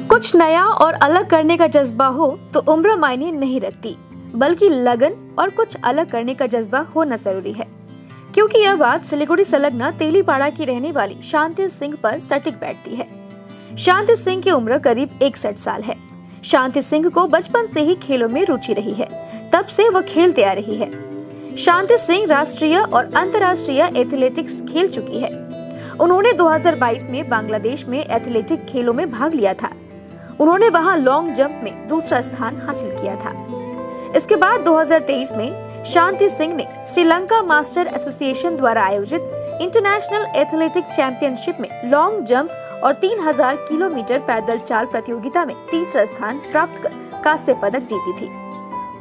कुछ नया और अलग करने का जज्बा हो तो उम्र मायने नहीं रखती, बल्कि लगन और कुछ अलग करने का जज्बा होना जरूरी है। क्योंकि यह बात सिलीगुड़ी संलग्न तेलीपाड़ा की रहने वाली शांति सिंह पर सटीक बैठती है। शांति सिंह की उम्र करीब 61 साल है। शांति सिंह को बचपन से ही खेलों में रुचि रही है, तब से वह खेलते आ रही है। शांति सिंह राष्ट्रीय और अंतर्राष्ट्रीय एथलेटिक्स खेल चुकी है। उन्होंने 2022 में बांग्लादेश में एथलेटिक खेलों में भाग लिया था। उन्होंने वहां लॉन्ग जंप में दूसरा स्थान हासिल किया था। इसके बाद 2023 में शांति सिंह ने श्रीलंका मास्टर एसोसिएशन द्वारा आयोजित इंटरनेशनल एथलेटिक चैंपियनशिप में लॉन्ग जंप और 3000 किलोमीटर पैदल चाल प्रतियोगिता में तीसरा स्थान प्राप्त कर कांस्य पदक जीती थी।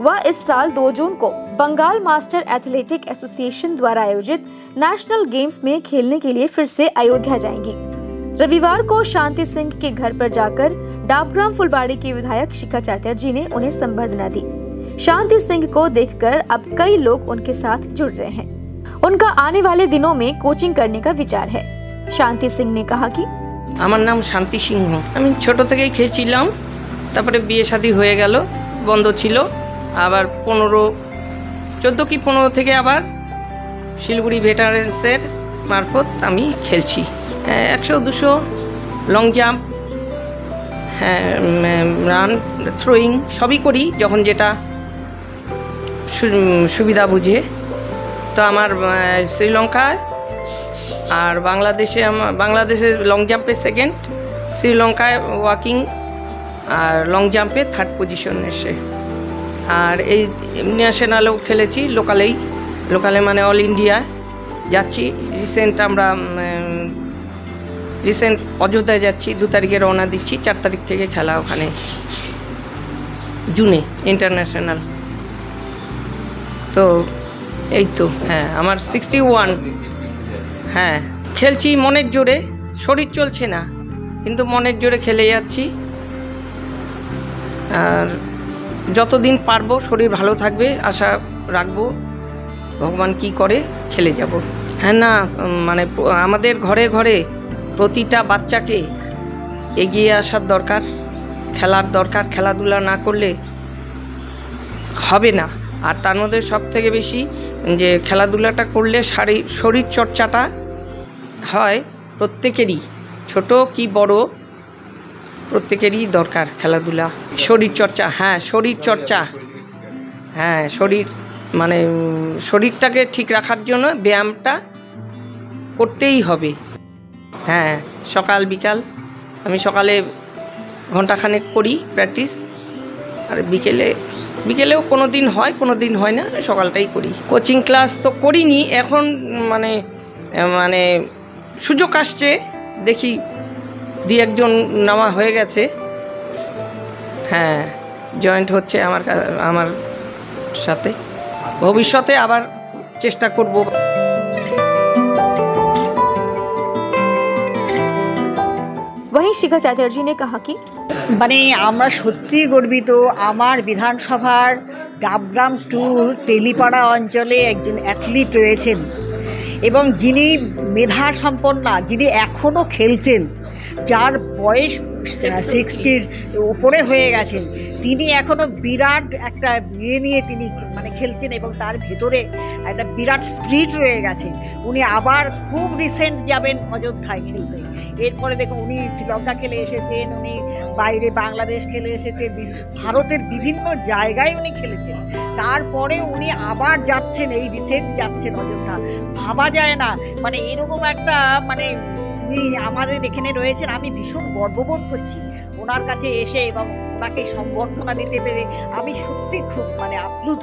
वह इस साल 2 जून को बंगाल मास्टर एथलेटिक एसोसिएशन द्वारा आयोजित नेशनल गेम्स में खेलने के लिए फिर से अयोध्या जाएंगी। रविवार को शांति सिंह के घर पर जाकर डाबग्राम फुलबाड़ी के विधायक शिखा चैटर्जी ने उन्हें संबर्धना दी। शांति सिंह को देखकर अब कई लोग उनके साथ जुड़ रहे हैं। उनका आने वाले दिनों में कोचिंग करने का विचार है। शांति सिंह ने कहा कि আমার নাম শান্তি সিংহ। আমি ছোট থেকেই খেলছিলাম, তারপরে বিয়ে শাদী হয়ে গেল, বন্ধ ছিল। আবার 14 কি 15 থেকে আবার শিলিগুড়ি ভেটারেন্সের মারফত আমি খেলছি। 100 200 লং জাম্প, রান, থ্রোয়িং সবই করি যখন যেটা সুবিধা বুঝে। তো আমার শ্রীলঙ্কায় আর বাংলাদেশে লং জাম্পে সেকেন্ড, শ্রীলঙ্কায় ওয়াকিং আর লং জাম্পে থার্ড পজিশন এসে। আর এই ন্যাশনালেও খেলেছি, লোকালে মানে অল ইন্ডিয়া যাচ্ছি। রিসেন্ট অযোধ্যায় যাচ্ছি, 2 তারিখে রওনা দিচ্ছি, 4 তারিখ থেকে খেলা ওখানে জুনে ইন্টারন্যাশনাল। তো এই তো আমার 61। খেলছি মনের জোরে, শরীর চলছে না কিন্তু মনের জোরে খেলে যাচ্ছি। আর যতদিন পারবো শরীর ভালো থাকবে আশা রাখবো, ভগবান কি করে খেলে যাব। না মানে আমাদের ঘরে ঘরে প্রতিটা বাচ্চাকে এগিয়ে আসার দরকার, খেলার দরকার। খেলাধুলা না করলে হবে না। আর তার মধ্যে সবথেকে বেশি যে খেলাধুলাটা করলে শরীর চর্চাটা হয় প্রত্যেকেরই, ছোট কি বড় প্রত্যেকেরই দরকার খেলাধুলা। শরীর চর্চা, শরীর চর্চা, শরীর মানে শরীরটাকে ঠিক রাখার জন্য ব্যায়ামটা করতেই হবে। সকাল বিকাল আমি সকালে ঘন্টাখানেক করি প্র্যাকটিস, আর বিকেলেও কোনো দিন হয় কোনো দিন হয় না, সকালটাই করি। কোচিং ক্লাস তো করিনি এখন, মানে সুযোগ আসছে, দেখি 2-1 জন নেওয়া হয়ে গেছে। জয়েন্ট হচ্ছে আমার সাথে। ভবিষ্যতে আবার চেষ্টা করব। वहीं शिखा चैटर्जी ने कहा कि মানে আমরা সত্যি গর্বিত। আমার বিধানসভার ডাবগ্রাম 2 তেলিপাড়া অঞ্চলে একজন অ্যাথলিট রয়েছেন এবং যিনি মেধা সম্পন্না, যিনি এখনও খেলছেন, যার বয়স 60-র উপরে হয়ে গেছেন, তিনি এখনও বিরাট একটা নিয়ে তিনি মানে খেলছেন এবং তার ভেতরে একটা বিরাট স্পিরিট রয়ে গেছে। উনি আবার খুব রিসেন্ট যাবেন অযোধ্যায় খেলতে। এরপরে দেখুন উনি শ্রীলঙ্কা খেলে এসেছেন, উনি বাইরে বাংলাদেশ খেলে এসেছেন, ভারতের বিভিন্ন জায়গায় উনি খেলেছেন। তারপরে উনি আবার যাচ্ছেন, এই রিসেন্ট যাচ্ছেন অযোধ্যা। ভাবা যায় না মানে এরকম একটা মানে উনি আমাদের এখানে রয়েছেন। আমি ভীষণ গর্ববোধ করছি ওনার কাছে এসে এবং ওনাকে সম্বর্ধনা দিতে পেরে। আমি সত্যি খুব মানে আপ্লুত।